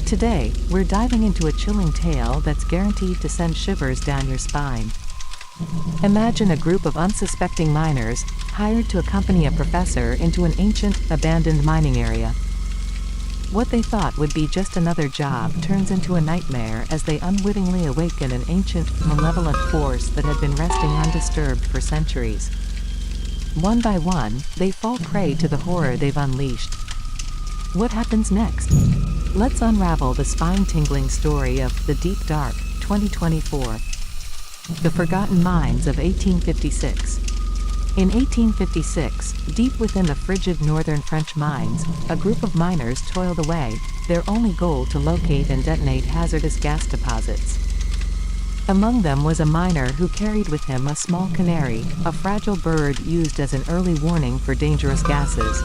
Today, we're diving into a chilling tale that's guaranteed to send shivers down your spine. Imagine a group of unsuspecting miners, hired to accompany a professor into an ancient, abandoned mining area. What they thought would be just another job turns into a nightmare as they unwittingly awaken an ancient, malevolent force that had been resting undisturbed for centuries. One by one, they fall prey to the horror they've unleashed. What happens next? Let's unravel the spine-tingling story of The Deep Dark, 2024. The Forgotten Mines of 1856. In 1856, deep within the frigid northern French mines, a group of miners toiled away, their only goal to locate and detonate hazardous gas deposits. Among them was a miner who carried with him a small canary, a fragile bird used as an early warning for dangerous gases.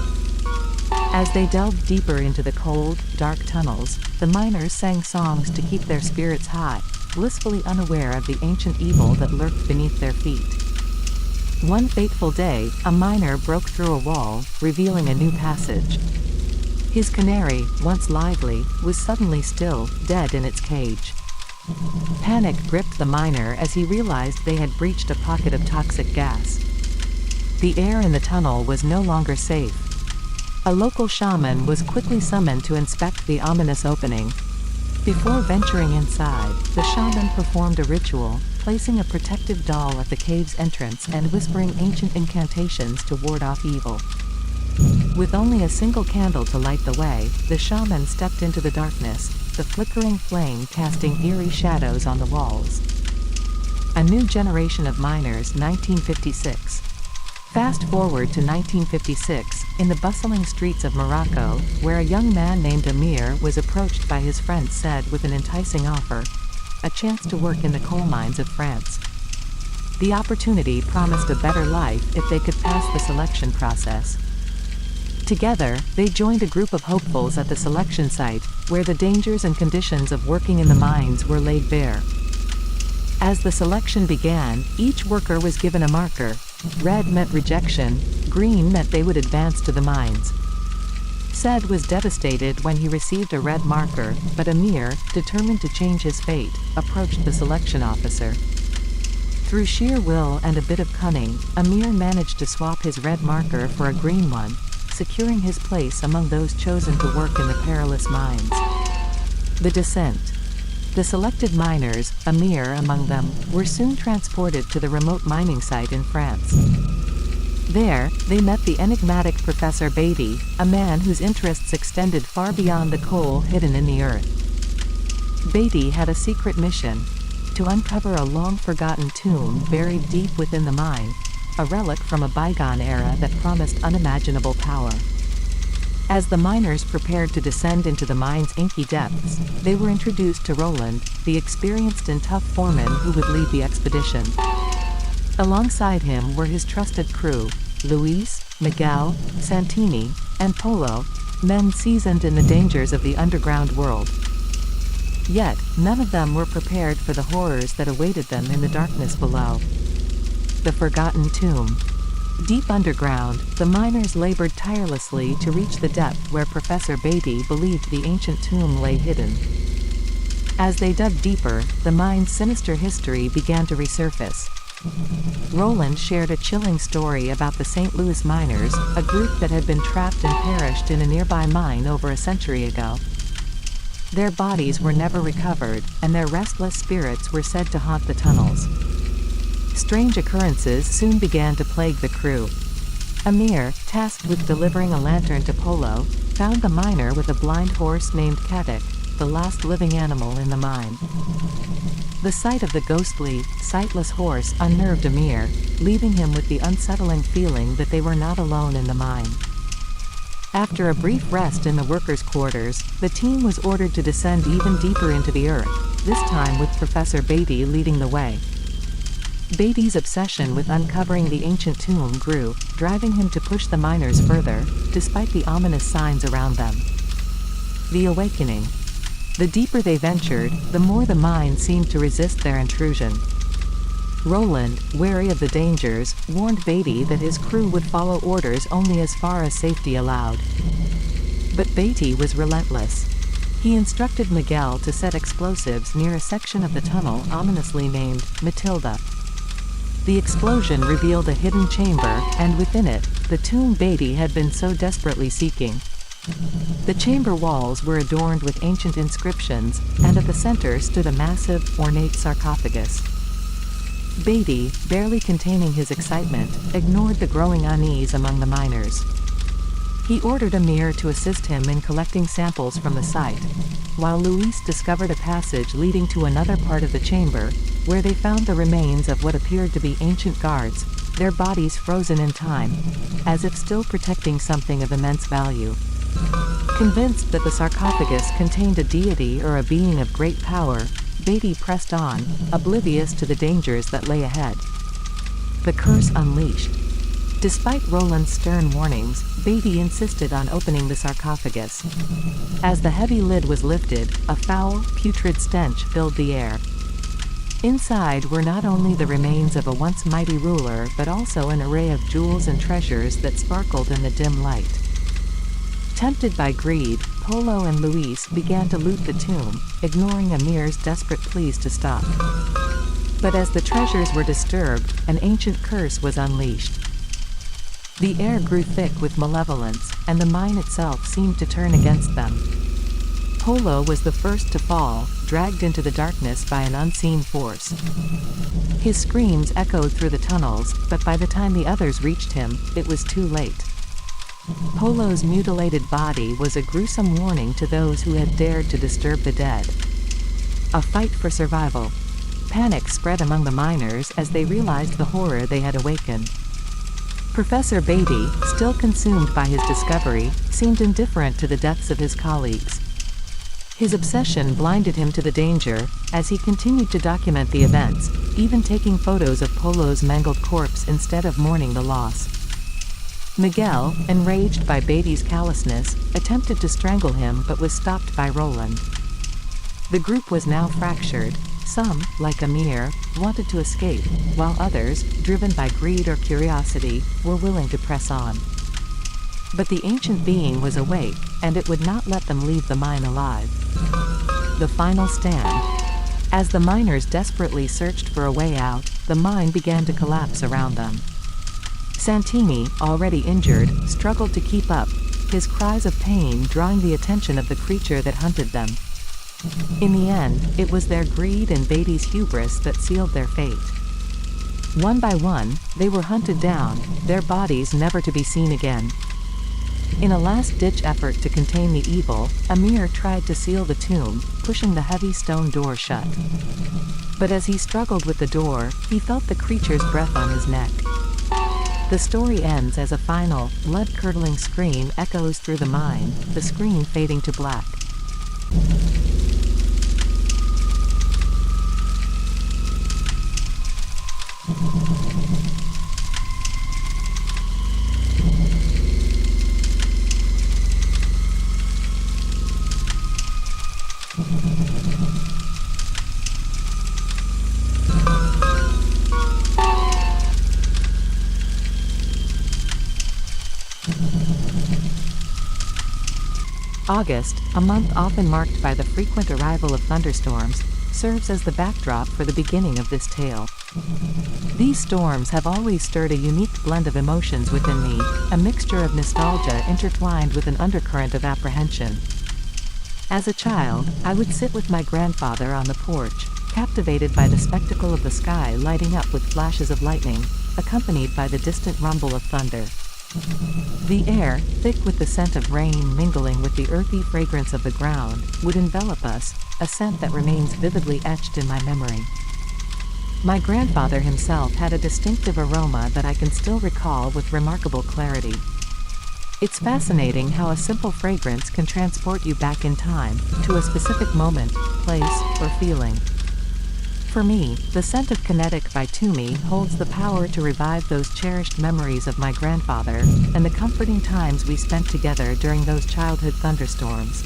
As they delved deeper into the cold, dark tunnels, the miners sang songs to keep their spirits high, blissfully unaware of the ancient evil that lurked beneath their feet. One fateful day, a miner broke through a wall, revealing a new passage. His canary, once lively, was suddenly still, dead in its cage. Panic gripped the miner as he realized they had breached a pocket of toxic gas. The air in the tunnel was no longer safe. A local shaman was quickly summoned to inspect the ominous opening. Before venturing inside, the shaman performed a ritual, placing a protective doll at the cave's entrance and whispering ancient incantations to ward off evil. With only a single candle to light the way, the shaman stepped into the darkness, the flickering flame casting eerie shadows on the walls. A new generation of miners, 1956. Fast forward to 1956, in the bustling streets of Morocco, where a young man named Amir was approached by his friend Said with an enticing offer: a chance to work in the coal mines of France. The opportunity promised a better life if they could pass the selection process. Together, they joined a group of hopefuls at the selection site, where the dangers and conditions of working in the mines were laid bare. As the selection began, each worker was given a marker. Red meant rejection, green meant they would advance to the mines. Said was devastated when he received a red marker, but Amir, determined to change his fate, approached the selection officer. Through sheer will and a bit of cunning, Amir managed to swap his red marker for a green one, securing his place among those chosen to work in the perilous mines. The descent. The selected miners, Amir among them, were soon transported to the remote mining site in France. There, they met the enigmatic Professor Beatty, a man whose interests extended far beyond the coal hidden in the earth. Beatty had a secret mission: to uncover a long-forgotten tomb buried deep within the mine, a relic from a bygone era that promised unimaginable power. As the miners prepared to descend into the mine's inky depths, they were introduced to Roland, the experienced and tough foreman who would lead the expedition. Alongside him were his trusted crew, Luis, Miguel, Santini, and Polo, men seasoned in the dangers of the underground world. Yet, none of them were prepared for the horrors that awaited them in the darkness below. The Forgotten Tomb. Deep underground, the miners labored tirelessly to reach the depth where Professor Beatty believed the ancient tomb lay hidden. As they dug deeper, the mine's sinister history began to resurface. Roland shared a chilling story about the St. Louis miners, a group that had been trapped and perished in a nearby mine over a century ago. Their bodies were never recovered, and their restless spirits were said to haunt the tunnels. Strange occurrences soon began to plague the crew. Amir, tasked with delivering a lantern to Polo, found the miner with a blind horse named Kadik, the last living animal in the mine. The sight of the ghostly, sightless horse unnerved Amir, leaving him with the unsettling feeling that they were not alone in the mine. After a brief rest in the workers' quarters, the team was ordered to descend even deeper into the earth, this time with Professor Beatty leading the way. Beatty's obsession with uncovering the ancient tomb grew, driving him to push the miners further, despite the ominous signs around them. The awakening. The deeper they ventured, the more the mine seemed to resist their intrusion. Roland, wary of the dangers, warned Beatty that his crew would follow orders only as far as safety allowed. But Beatty was relentless. He instructed Miguel to set explosives near a section of the tunnel ominously named Matilda. The explosion revealed a hidden chamber, and within it, the tomb Beatty had been so desperately seeking. The chamber walls were adorned with ancient inscriptions, and at the center stood a massive, ornate sarcophagus. Beatty, barely containing his excitement, ignored the growing unease among the miners. He ordered Amir to assist him in collecting samples from the site, while Luis discovered a passage leading to another part of the chamber, where they found the remains of what appeared to be ancient guards, their bodies frozen in time, as if still protecting something of immense value. Convinced that the sarcophagus contained a deity or a being of great power, Beatty pressed on, oblivious to the dangers that lay ahead. The curse unleashed. Despite Roland's stern warnings, Beatty insisted on opening the sarcophagus. As the heavy lid was lifted, a foul, putrid stench filled the air. Inside were not only the remains of a once mighty ruler but also an array of jewels and treasures that sparkled in the dim light. Tempted by greed, Polo and Luis began to loot the tomb, ignoring Amir's desperate pleas to stop. But as the treasures were disturbed, an ancient curse was unleashed. The air grew thick with malevolence, and the mine itself seemed to turn against them. Polo was the first to fall, dragged into the darkness by an unseen force. His screams echoed through the tunnels, but by the time the others reached him, it was too late. Polo's mutilated body was a gruesome warning to those who had dared to disturb the dead. A fight for survival. Panic spread among the miners as they realized the horror they had awakened. Professor Beatty, still consumed by his discovery, seemed indifferent to the deaths of his colleagues. His obsession blinded him to the danger, as he continued to document the events, even taking photos of Polo's mangled corpse instead of mourning the loss. Miguel, enraged by Beatty's callousness, attempted to strangle him but was stopped by Roland. The group was now fractured. Some, like Amir, wanted to escape, while others, driven by greed or curiosity, were willing to press on. But the ancient being was awake, and it would not let them leave the mine alive. The final stand. As the miners desperately searched for a way out, the mine began to collapse around them. Santini, already injured, struggled to keep up, his cries of pain drawing the attention of the creature that hunted them. In the end, it was their greed and Beatty's hubris that sealed their fate. One by one, they were hunted down, their bodies never to be seen again. In a last-ditch effort to contain the evil, Amir tried to seal the tomb, pushing the heavy stone door shut. But as he struggled with the door, he felt the creature's breath on his neck. The story ends as a final, blood-curdling scream echoes through the mine, the screen fading to black. August, a month often marked by the frequent arrival of thunderstorms, serves as the backdrop for the beginning of this tale. These storms have always stirred a unique blend of emotions within me, a mixture of nostalgia intertwined with an undercurrent of apprehension. As a child, I would sit with my grandfather on the porch, captivated by the spectacle of the sky lighting up with flashes of lightning, accompanied by the distant rumble of thunder. The air, thick with the scent of rain mingling with the earthy fragrance of the ground, would envelop us, a scent that remains vividly etched in my memory. My grandfather himself had a distinctive aroma that I can still recall with remarkable clarity. It's fascinating how a simple fragrance can transport you back in time, to a specific moment, place, or feeling. For me, the scent of kinetic bitumen holds the power to revive those cherished memories of my grandfather, and the comforting times we spent together during those childhood thunderstorms.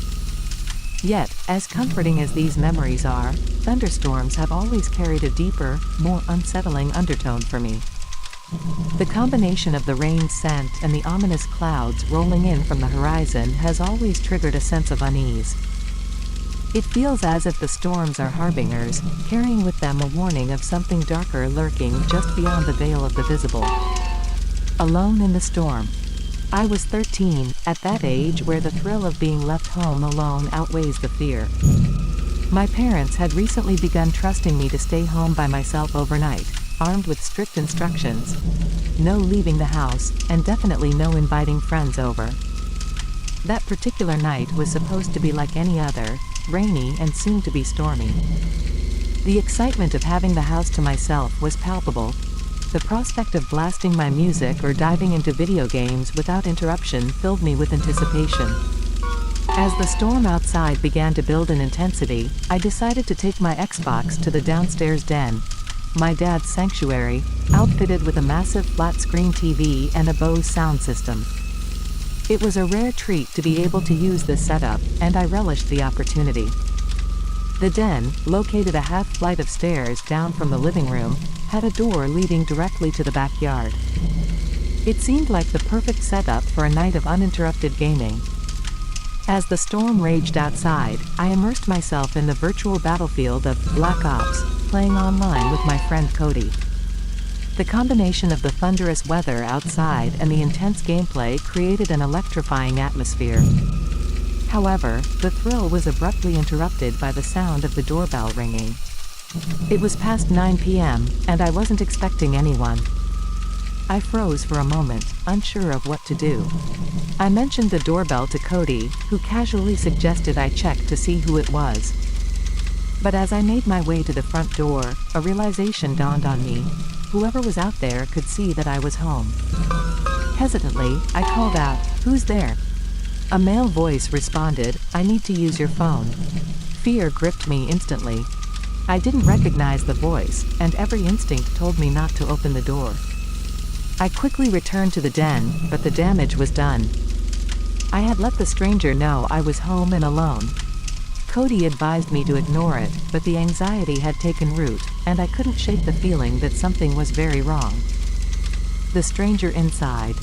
Yet, as comforting as these memories are, thunderstorms have always carried a deeper, more unsettling undertone for me. The combination of the rain scent and the ominous clouds rolling in from the horizon has always triggered a sense of unease. It feels as if the storms are harbingers, carrying with them a warning of something darker lurking just beyond the veil of the visible. Alone in the storm. I was 13, at that age where the thrill of being left home alone outweighs the fear. My parents had recently begun trusting me to stay home by myself overnight, armed with strict instructions. No leaving the house, and definitely no inviting friends over. That particular night was supposed to be like any other, rainy and soon to be stormy. The excitement of having the house to myself was palpable. The prospect of blasting my music or diving into video games without interruption filled me with anticipation. As the storm outside began to build in intensity, I decided to take my Xbox to the downstairs den, my dad's sanctuary, outfitted with a massive flat-screen TV and a Bose sound system. It was a rare treat to be able to use this setup, and I relished the opportunity. The den, located a half-flight of stairs down from the living room, had a door leading directly to the backyard. It seemed like the perfect setup for a night of uninterrupted gaming. As the storm raged outside, I immersed myself in the virtual battlefield of Black Ops, playing online with my friend Cody. The combination of the thunderous weather outside and the intense gameplay created an electrifying atmosphere. However, the thrill was abruptly interrupted by the sound of the doorbell ringing. It was past 9 p.m., and I wasn't expecting anyone. I froze for a moment, unsure of what to do. I mentioned the doorbell to Cody, who casually suggested I check to see who it was. But as I made my way to the front door, a realization dawned on me. Whoever was out there could see that I was home. Hesitantly, I called out, "Who's there?" A male voice responded, "I need to use your phone." Fear gripped me instantly. I didn't recognize the voice, and every instinct told me not to open the door. I quickly returned to the den, but the damage was done. I had let the stranger know I was home and alone. Cody advised me to ignore it, but the anxiety had taken root, and I couldn't shake the feeling that something was very wrong. The stranger inside.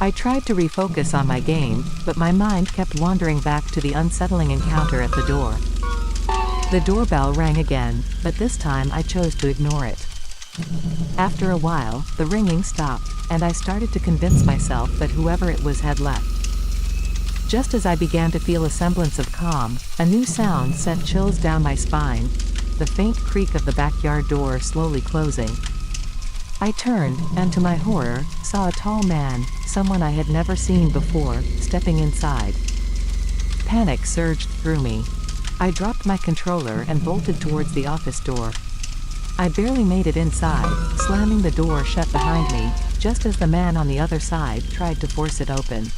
I tried to refocus on my game, but my mind kept wandering back to the unsettling encounter at the door. The doorbell rang again, but this time I chose to ignore it. After a while, the ringing stopped, and I started to convince myself that whoever it was had left. Just as I began to feel a semblance of calm, a new sound sent chills down my spine, the faint creak of the backyard door slowly closing. I turned, and to my horror, saw a tall man, someone I had never seen before, stepping inside. Panic surged through me. I dropped my controller and bolted towards the office door. I barely made it inside, slamming the door shut behind me, just as the man on the other side tried to force it open.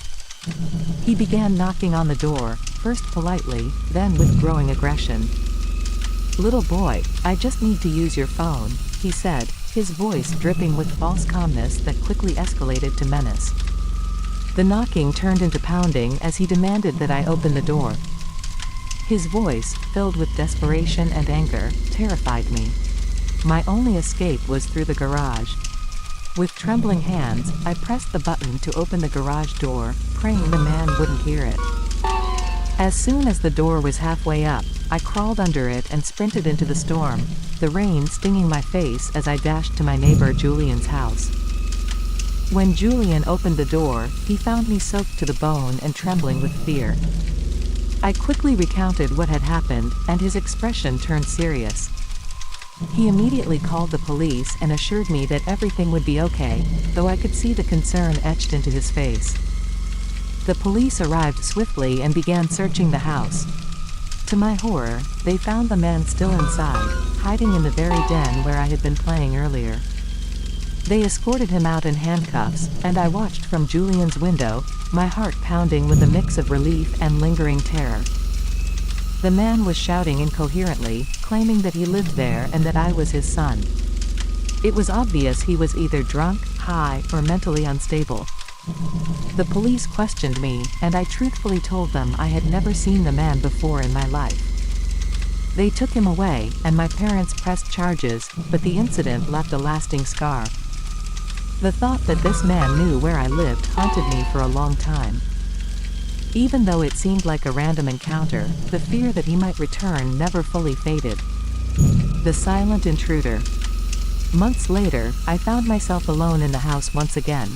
He began knocking on the door, first politely, then with growing aggression. "Little boy, I just need to use your phone," he said, his voice dripping with false calmness that quickly escalated to menace. The knocking turned into pounding as he demanded that I open the door. His voice, filled with desperation and anger, terrified me. My only escape was through the garage. With trembling hands, I pressed the button to open the garage door, praying the man wouldn't hear it. As soon as the door was halfway up, I crawled under it and sprinted into the storm, the rain stinging my face as I dashed to my neighbor Julian's house. When Julian opened the door, he found me soaked to the bone and trembling with fear. I quickly recounted what had happened, and his expression turned serious. He immediately called the police and assured me that everything would be okay, though I could see the concern etched into his face. The police arrived swiftly and began searching the house. To my horror, they found the man still inside, hiding in the very den where I had been playing earlier. They escorted him out in handcuffs, and I watched from Julian's window, my heart pounding with a mix of relief and lingering terror. The man was shouting incoherently, claiming that he lived there and that I was his son. It was obvious he was either drunk, high, or mentally unstable. The police questioned me, and I truthfully told them I had never seen the man before in my life. They took him away, and my parents pressed charges, but the incident left a lasting scar. The thought that this man knew where I lived haunted me for a long time. Even though it seemed like a random encounter, the fear that he might return never fully faded. The silent intruder. Months later, I found myself alone in the house once again.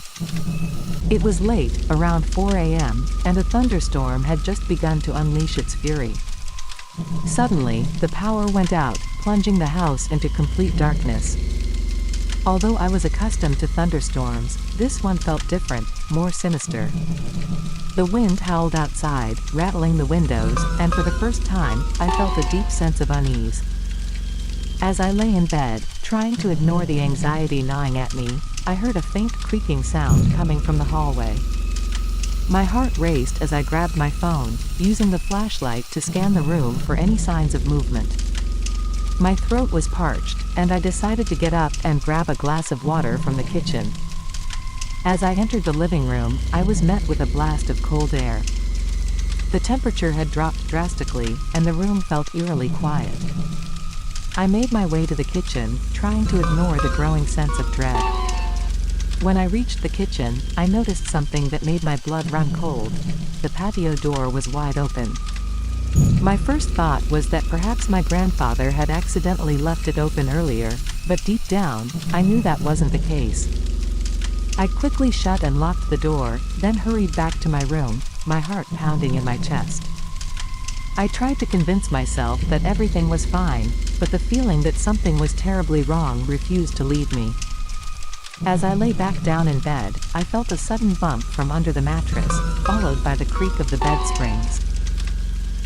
It was late, around 4 a.m., and a thunderstorm had just begun to unleash its fury. Suddenly, the power went out, plunging the house into complete darkness. Although I was accustomed to thunderstorms, this one felt different, more sinister. The wind howled outside, rattling the windows, and for the first time, I felt a deep sense of unease. As I lay in bed, trying to ignore the anxiety gnawing at me, I heard a faint creaking sound coming from the hallway. My heart raced as I grabbed my phone, using the flashlight to scan the room for any signs of movement. My throat was parched, and I decided to get up and grab a glass of water from the kitchen. As I entered the living room, I was met with a blast of cold air. The temperature had dropped drastically, and the room felt eerily quiet. I made my way to the kitchen, trying to ignore the growing sense of dread. When I reached the kitchen, I noticed something that made my blood run cold. The patio door was wide open. My first thought was that perhaps my grandfather had accidentally left it open earlier, but deep down, I knew that wasn't the case. I quickly shut and locked the door, then hurried back to my room, my heart pounding in my chest. I tried to convince myself that everything was fine, but the feeling that something was terribly wrong refused to leave me. As I lay back down in bed, I felt a sudden bump from under the mattress, followed by the creak of the bed springs.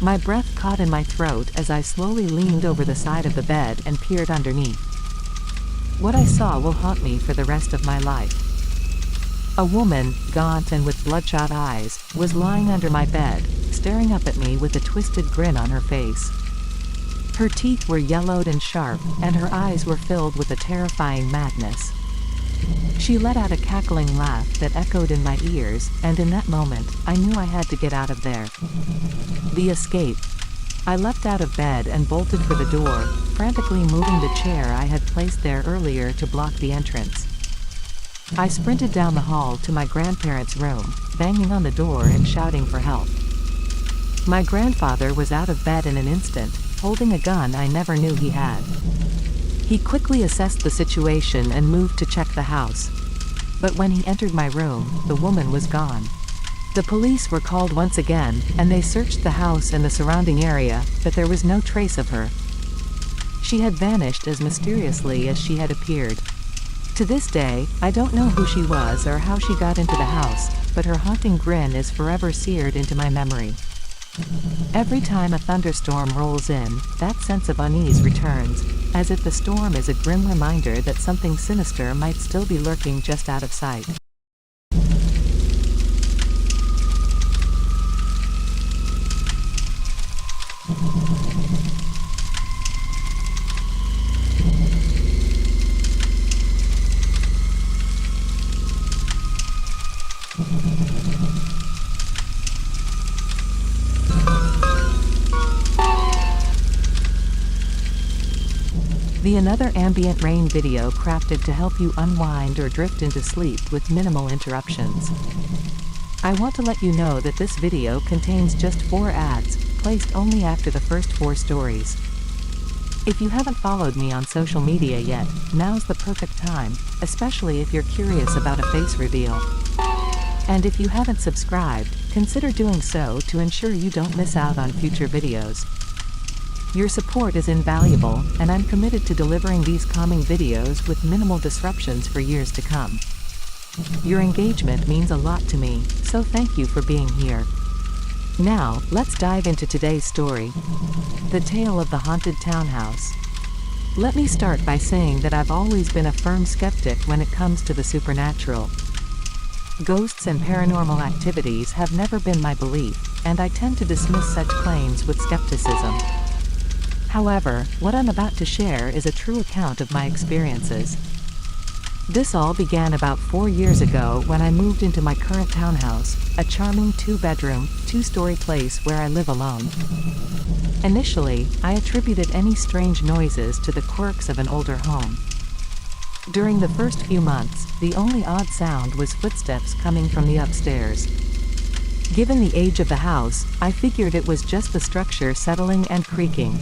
My breath caught in my throat as I slowly leaned over the side of the bed and peered underneath. What I saw will haunt me for the rest of my life. A woman, gaunt and with bloodshot eyes, was lying under my bed, staring up at me with a twisted grin on her face. Her teeth were yellowed and sharp, and her eyes were filled with a terrifying madness. She let out a cackling laugh that echoed in my ears, and in that moment, I knew I had to get out of there. The escape. I leapt out of bed and bolted for the door, frantically moving the chair I had placed there earlier to block the entrance. I sprinted down the hall to my grandparents' room, banging on the door and shouting for help. My grandfather was out of bed in an instant, holding a gun I never knew he had. He quickly assessed the situation and moved to check the house. But when he entered my room, the woman was gone. The police were called once again, and they searched the house and the surrounding area, but there was no trace of her. She had vanished as mysteriously as she had appeared. To this day, I don't know who she was or how she got into the house, but her haunting grin is forever seared into my memory. Every time a thunderstorm rolls in, that sense of unease returns, as if the storm is a grim reminder that something sinister might still be lurking just out of sight. The Another Ambient Rain video crafted to help you unwind or drift into sleep with minimal interruptions. I want to let you know that this video contains just 4 ads, placed only after the first 4 stories. If you haven't followed me on social media yet, now's the perfect time, especially if you're curious about a face reveal. And if you haven't subscribed, consider doing so to ensure you don't miss out on future videos. Your support is invaluable, and I'm committed to delivering these calming videos with minimal disruptions for years to come. Your engagement means a lot to me, so thank you for being here. Now, let's dive into today's story. The Tale of the Haunted Townhouse. Let me start by saying that I've always been a firm skeptic when it comes to the supernatural. Ghosts and paranormal activities have never been my belief, and I tend to dismiss such claims with skepticism. However, what I'm about to share is a true account of my experiences. This all began about 4 years ago when I moved into my current townhouse, a charming 2-bedroom, 2-story place where I live alone. Initially, I attributed any strange noises to the quirks of an older home. During the first few months, the only odd sound was footsteps coming from the upstairs. Given the age of the house, I figured it was just the structure settling and creaking.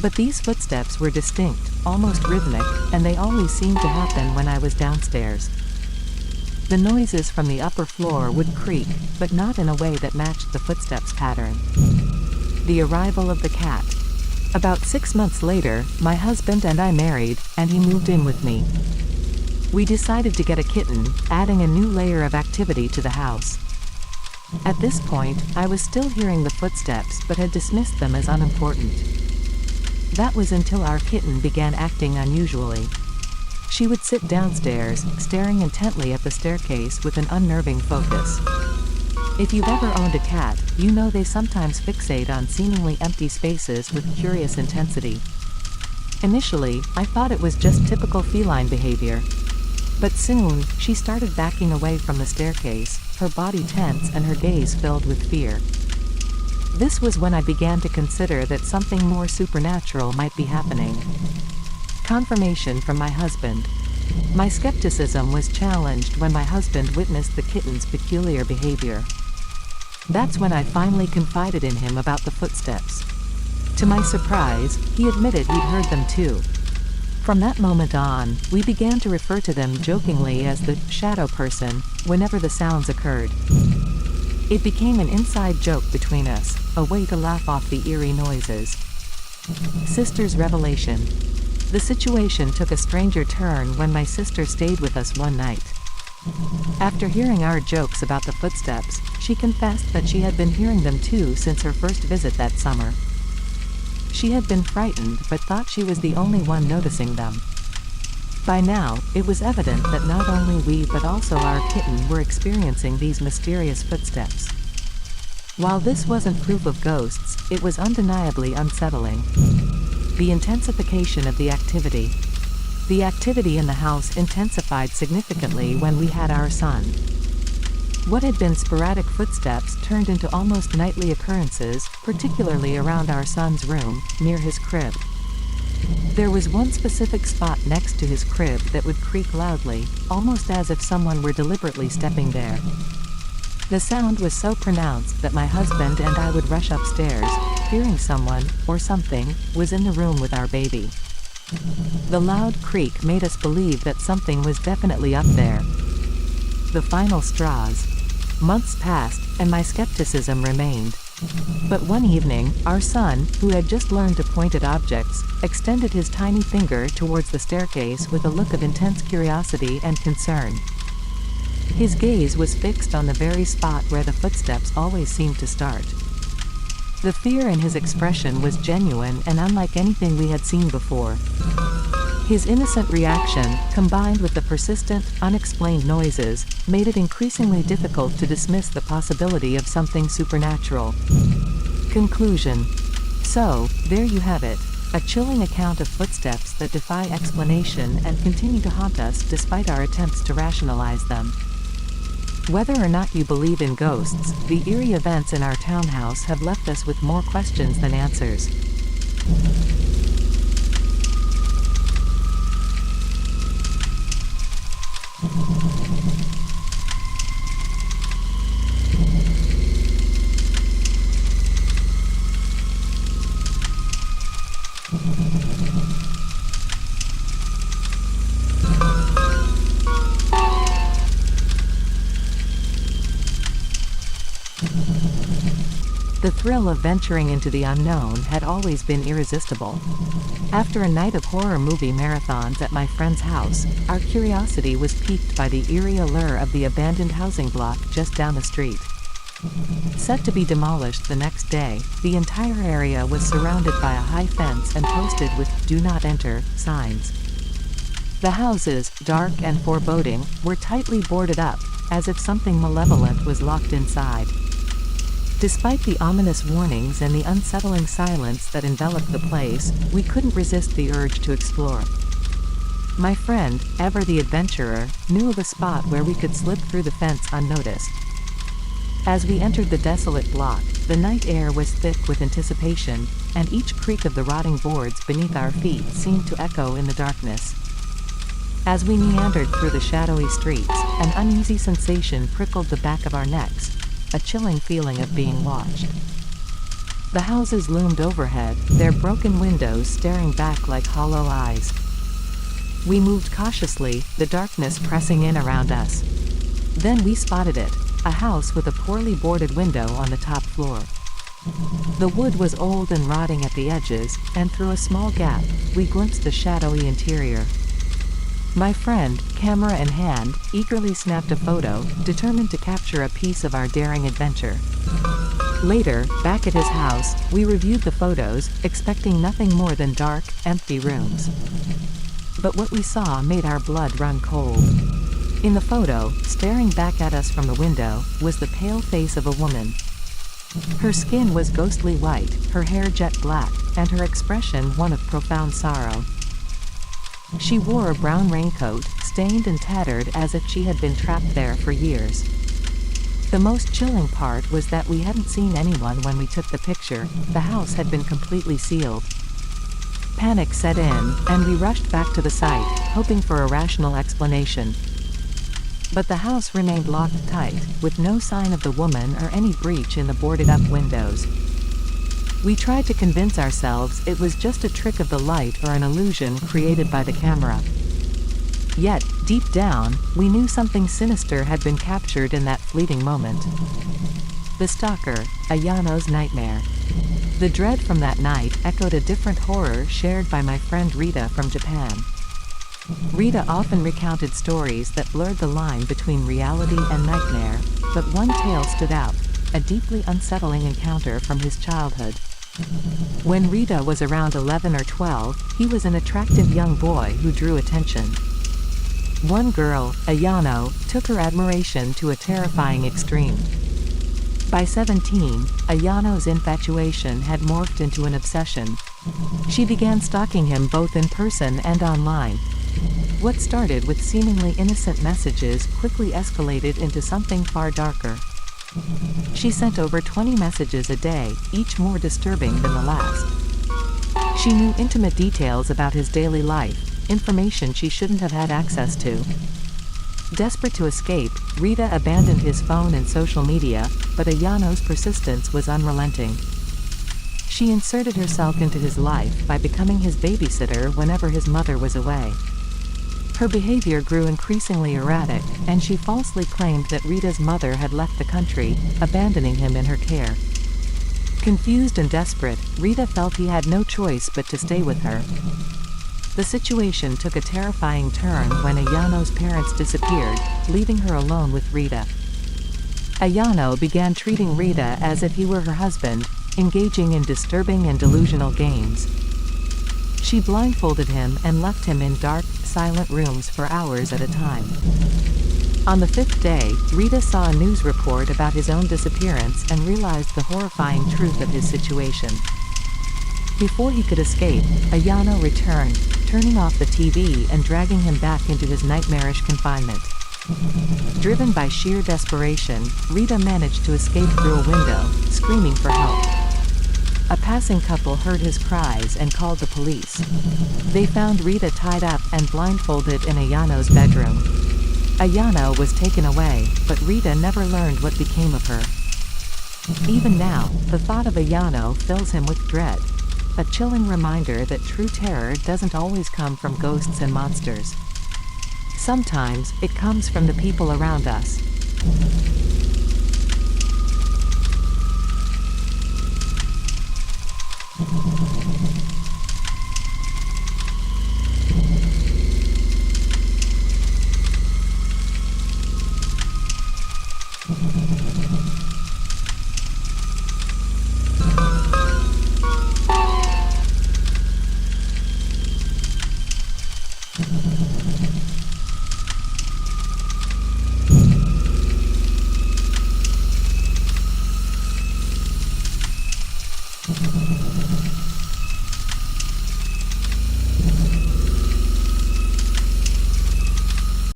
But these footsteps were distinct, almost rhythmic, and they always seemed to happen when I was downstairs. The noises from the upper floor would creak, but not in a way that matched the footsteps pattern. The arrival of the cat. About 6 months later, my husband and I married, and he moved in with me. We decided to get a kitten, adding a new layer of activity to the house. At this point, I was still hearing the footsteps but had dismissed them as unimportant. That was until our kitten began acting unusually. She would sit downstairs, staring intently at the staircase with an unnerving focus. If you've ever owned a cat, you know they sometimes fixate on seemingly empty spaces with curious intensity. Initially, I thought it was just typical feline behavior. But soon, she started backing away from the staircase, her body tense and her gaze filled with fear. This was when I began to consider that something more supernatural might be happening. Confirmation from my husband. My skepticism was challenged when my husband witnessed the kitten's peculiar behavior. That's when I finally confided in him about the footsteps. To my surprise, he admitted he'd heard them too. From that moment on, we began to refer to them jokingly as the shadow person whenever the sounds occurred. It became an inside joke between us, a way to laugh off the eerie noises. Sister's revelation. The situation took a stranger turn when my sister stayed with us one night. After hearing our jokes about the footsteps, she confessed that she had been hearing them too since her first visit that summer. She had been frightened but thought she was the only one noticing them. By now, it was evident that not only we but also our kitten were experiencing these mysterious footsteps. While this wasn't proof of ghosts, it was undeniably unsettling. The intensification of the activity. The activity in the house intensified significantly when we had our son. What had been sporadic footsteps turned into almost nightly occurrences, particularly around our son's room, near his crib. There was one specific spot next to his crib that would creak loudly, almost as if someone were deliberately stepping there. The sound was so pronounced that my husband and I would rush upstairs, fearing someone, or something, was in the room with our baby. The loud creak made us believe that something was definitely up there. The final straws. Months passed, and my skepticism remained. But one evening, our son, who had just learned to point at objects, extended his tiny finger towards the staircase with a look of intense curiosity and concern. His gaze was fixed on the very spot where the footsteps always seemed to start. The fear in his expression was genuine and unlike anything we had seen before. His innocent reaction, combined with the persistent, unexplained noises, made it increasingly difficult to dismiss the possibility of something supernatural. Conclusion. So, there you have it, a chilling account of footsteps that defy explanation and continue to haunt us despite our attempts to rationalize them. Whether or not you believe in ghosts, the eerie events in our townhouse have left us with more questions than answers. The thrill of venturing into the unknown had always been irresistible. After a night of horror movie marathons at my friend's house, our curiosity was piqued by the eerie allure of the abandoned housing block just down the street. Set to be demolished the next day, the entire area was surrounded by a high fence and posted with "Do Not Enter" signs. The houses, dark and foreboding, were tightly boarded up, as if something malevolent was locked inside. Despite the ominous warnings and the unsettling silence that enveloped the place, we couldn't resist the urge to explore. My friend, ever the adventurer, knew of a spot where we could slip through the fence unnoticed. As we entered the desolate block, the night air was thick with anticipation, and each creak of the rotting boards beneath our feet seemed to echo in the darkness. As we meandered through the shadowy streets, an uneasy sensation prickled the back of our necks, a chilling feeling of being watched. The houses loomed overhead, their broken windows staring back like hollow eyes. We moved cautiously, the darkness pressing in around us. Then we spotted it, a house with a poorly boarded window on the top floor. The wood was old and rotting at the edges, and through a small gap, we glimpsed the shadowy interior. My friend, camera in hand, eagerly snapped a photo, determined to capture a piece of our daring adventure. Later, back at his house, we reviewed the photos, expecting nothing more than dark, empty rooms. But what we saw made our blood run cold. In the photo, staring back at us from the window, was the pale face of a woman. Her skin was ghostly white, her hair jet black, and her expression one of profound sorrow. She wore a brown raincoat, stained and tattered as if she had been trapped there for years. The most chilling part was that we hadn't seen anyone when we took the picture. The house had been completely sealed. Panic set in, and we rushed back to the site, hoping for a rational explanation. But the house remained locked tight, with no sign of the woman or any breach in the boarded-up windows. We tried to convince ourselves it was just a trick of the light or an illusion created by the camera. Yet, deep down, we knew something sinister had been captured in that fleeting moment. The stalker, Ayano's nightmare. The dread from that night echoed a different horror shared by my friend Rita from Japan. Rita often recounted stories that blurred the line between reality and nightmare, but one tale stood out, a deeply unsettling encounter from his childhood. When Rita was around 11 or 12, he was an attractive young boy who drew attention. One girl, Ayano, took her admiration to a terrifying extreme. By 17, Ayano's infatuation had morphed into an obsession. She began stalking him both in person and online. What started with seemingly innocent messages quickly escalated into something far darker. She sent over 20 messages a day, each more disturbing than the last. She knew intimate details about his daily life, information she shouldn't have had access to. Desperate to escape, Rita abandoned his phone and social media, but Ayano's persistence was unrelenting. She inserted herself into his life by becoming his babysitter whenever his mother was away. Her behavior grew increasingly erratic, and she falsely claimed that Rita's mother had left the country, abandoning him in her care. Confused and desperate, Rita felt he had no choice but to stay with her. The situation took a terrifying turn when Ayano's parents disappeared, leaving her alone with Rita. Ayano began treating Rita as if he were her husband, engaging in disturbing and delusional games. She blindfolded him and left him in dark, silent rooms for hours at a time. On the 5th day, Rita saw a news report about his own disappearance and realized the horrifying truth of his situation. Before he could escape, Ayano returned, turning off the TV and dragging him back into his nightmarish confinement. Driven by sheer desperation, Rita managed to escape through a window, screaming for help. A passing couple heard his cries and called the police. They found Rita tied up and blindfolded in Ayano's bedroom. Ayano was taken away, but Rita never learned what became of her. Even now, the thought of Ayano fills him with dread. A chilling reminder that true terror doesn't always come from ghosts and monsters. Sometimes, it comes from the people around us.